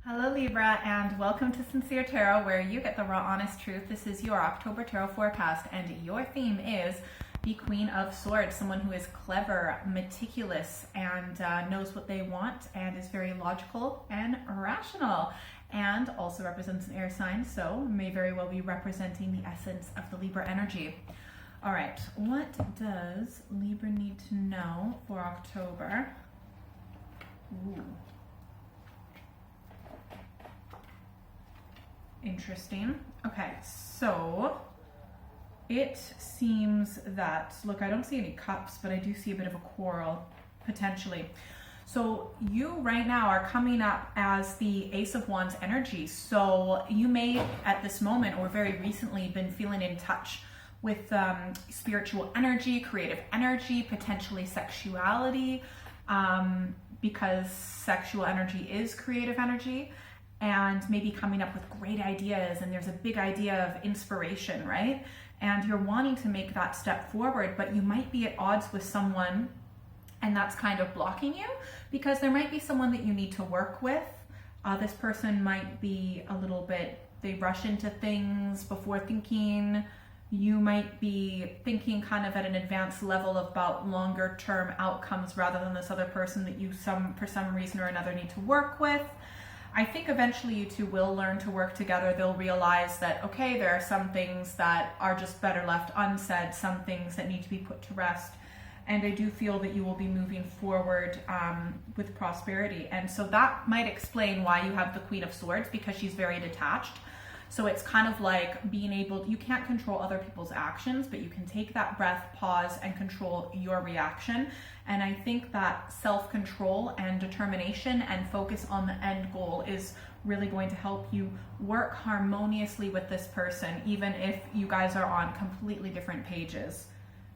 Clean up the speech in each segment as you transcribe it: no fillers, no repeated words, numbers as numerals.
Hello Libra, and welcome to Sincere Tarot, where you get the raw honest truth. This is your October tarot forecast, and your theme is the Queen of Swords, someone who is clever, meticulous, and knows what they want, and is very logical and rational, and also represents an air sign, so may very well be representing the essence of the Libra energy. All right, what does Libra need to know for October? Ooh. Interesting. Okay, so it seems that, look, I don't see any cups, but I do see a bit of a quarrel, potentially. So you right now are coming up as the Ace of Wands energy. So you may, at this moment or very recently, been feeling in touch with spiritual energy, creative energy, potentially sexuality, because sexual energy is creative energy. And maybe coming up with great ideas, and there's a big idea of inspiration, right? And you're wanting to make that step forward, but you might be at odds with someone, and that's kind of blocking you, because there might be someone that you need to work with. This person might be a little bit, they rush into things before thinking. You might be thinking kind of at an advanced level about longer term outcomes rather than this other person that you for some reason or another need to work with. I think eventually you two will learn to work together. They'll realize that, okay, there are some things that are just better left unsaid, some things that need to be put to rest. And I do feel that you will be moving forward with prosperity. And so that might explain why you have the Queen of Swords, because she's very detached. So it's kind of like being able, you can't control other people's actions, but you can take that breath, pause, and control your reaction. And I think that self-control and determination and focus on the end goal is really going to help you work harmoniously with this person, even if you guys are on completely different pages.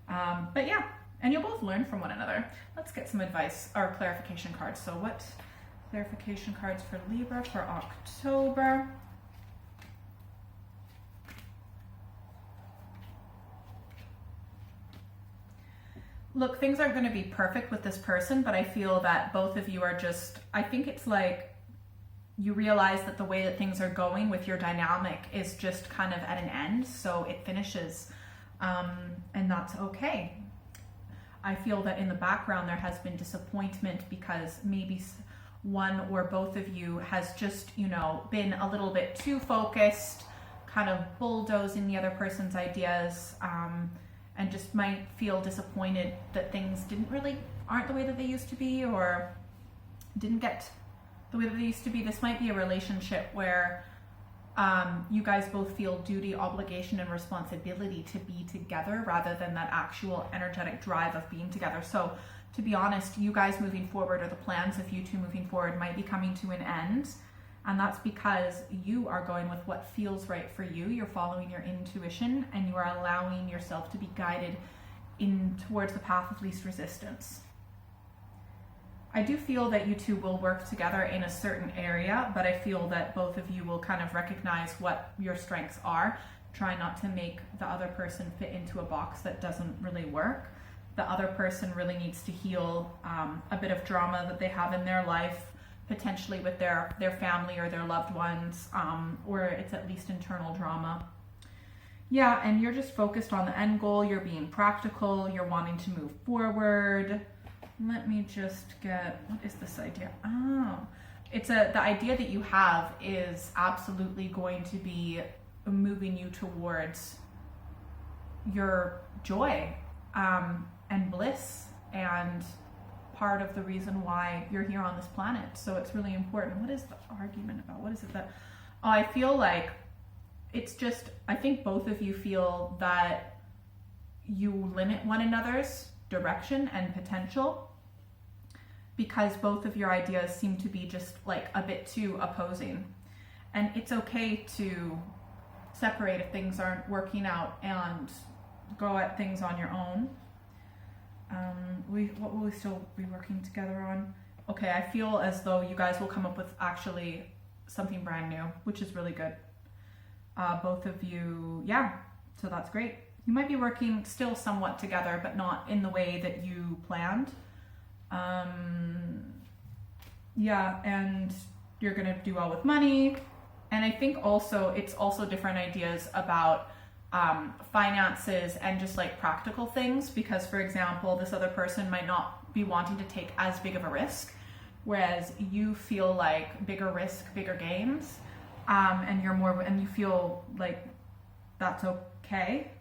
But yeah, and you'll both learn from one another. Let's get some advice or clarification cards. So what clarification cards for Libra for October? Look, things aren't going to be perfect with this person, but I feel that both of you are just, I think it's like you realize that the way that things are going with your dynamic is just kind of at an end, so it finishes, and that's okay. I feel that in the background there has been disappointment because maybe one or both of you has just, been a little bit too focused, kind of bulldozing the other person's ideas, and just might feel disappointed that things aren't the way that they used to be, or didn't get the way that they used to be. This might be a relationship where you guys both feel duty, obligation, and responsibility to be together rather than that actual energetic drive of being together. So to be honest, you guys moving forward, or the plans of you two moving forward, might be coming to an end. And that's because you are going with what feels right for you. You're following your intuition, and you are allowing yourself to be guided towards the path of least resistance. I do feel that you two will work together in a certain area, but I feel that both of you will kind of recognize what your strengths are. Try not to make the other person fit into a box that doesn't really work. The other person really needs to heal a bit of drama that they have in their life, potentially with their family or their loved ones, or it's at least internal drama. Yeah, and you're just focused on the end goal. You're being practical. You're wanting to move forward. Let me just get, what is this idea? Oh, the idea that you have is absolutely going to be moving you towards your joy and bliss, and part of the reason why you're here on this planet. So it's really important. What is the argument about? What is it that, I feel like it's just, I think both of you feel that you limit one another's direction and potential, because both of your ideas seem to be just like a bit too opposing. And it's okay to separate if things aren't working out and go at things on your own. What will we still be working together on? Okay, I feel as though you guys will come up with actually something brand new, which is really good. Both of you, yeah, so that's great. You might be working still somewhat together, but not in the way that you planned. Yeah, and you're going to do well with money. And I think also it's also different ideas about finances and just like practical things, because for example, this other person might not be wanting to take as big of a risk, whereas you feel like bigger risk, bigger gains, and you feel like that's okay.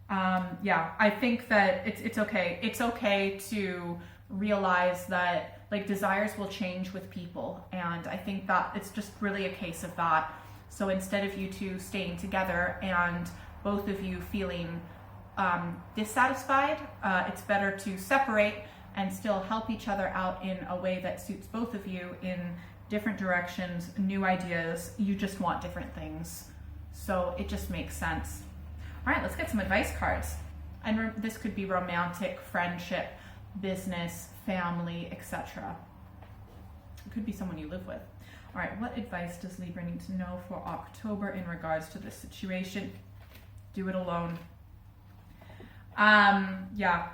Yeah, I think that it's okay. It's okay to realize that like desires will change with people, and I think that it's just really a case of that. So instead of you two staying together and both of you feeling dissatisfied, it's better to separate and still help each other out in a way that suits both of you in different directions, new ideas. You just want different things. So it just makes sense. All right, let's get some advice cards. And this could be romantic, friendship, business, family, etc. It could be someone you live with. All right, what advice does Libra need to know for October in regards to this situation? Do it alone. Yeah,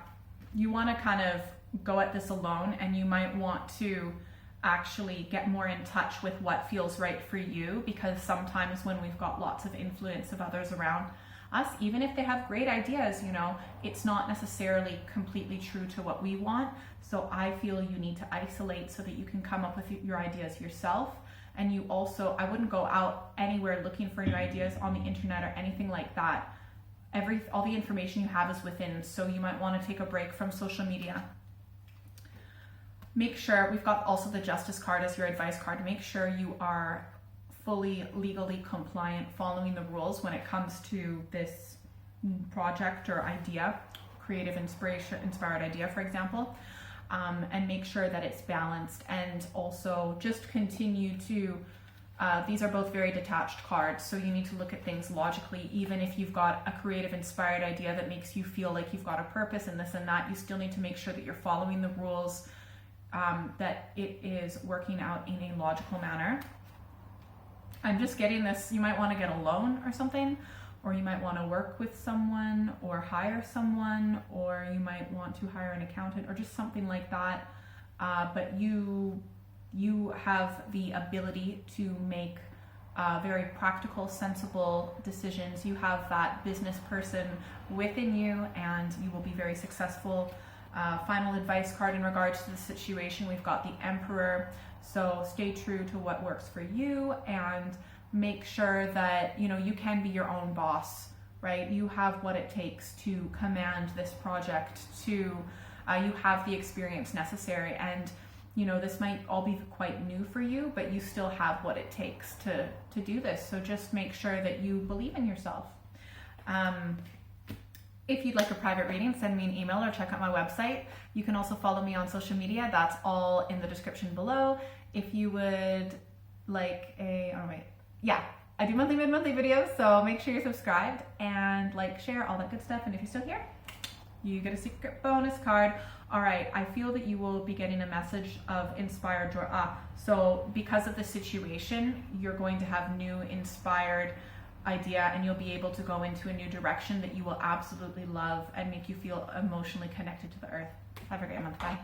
you want to kind of go at this alone, and you might want to actually get more in touch with what feels right for you, because sometimes when we've got lots of influence of others around us, even if they have great ideas, you know, it's not necessarily completely true to what we want. So I feel you need to isolate so that you can come up with your ideas yourself. And you also, I wouldn't go out anywhere looking for new ideas on the internet or anything like that. All the information you have is within, so you might want to take a break from social media. Make sure, we've got also the Justice card as your advice card. Make sure you are fully legally compliant, following the rules when it comes to this project or idea, creative inspired idea, for example, and make sure that it's balanced. And also just continue to, these are both very detached cards, so you need to look at things logically. Even if you've got a creative inspired idea that makes you feel like you've got a purpose in this and that, you still need to make sure that you're following the rules, that it is working out in a logical manner. I'm just getting this, you might want to get a loan or something, or you might want to work with someone or hire someone, or you might want to hire an accountant or just something like that. But you have the ability to make very practical, sensible decisions. You have that business person within you, and you will be very successful. Final advice card in regards to the situation, we've got the Emperor. So stay true to what works for you, and make sure that, you know, you can be your own boss, right? You have what it takes to command this project, you have the experience necessary. And, you know, this might all be quite new for you, but you still have what it takes to do this. So just make sure that you believe in yourself. If you'd like a private reading, send me an email or check out my website. You can also follow me on social media. That's all in the description below. If you would like I do monthly, mid-monthly videos, so make sure you're subscribed and like, share, all that good stuff. And if you're still here, you get a secret bonus card. All right, I feel that you will be getting a message of inspired joy. So because of the situation, you're going to have new inspired idea, and you'll be able to go into a new direction that you will absolutely love and make you feel emotionally connected to the earth. Have a great month. Bye.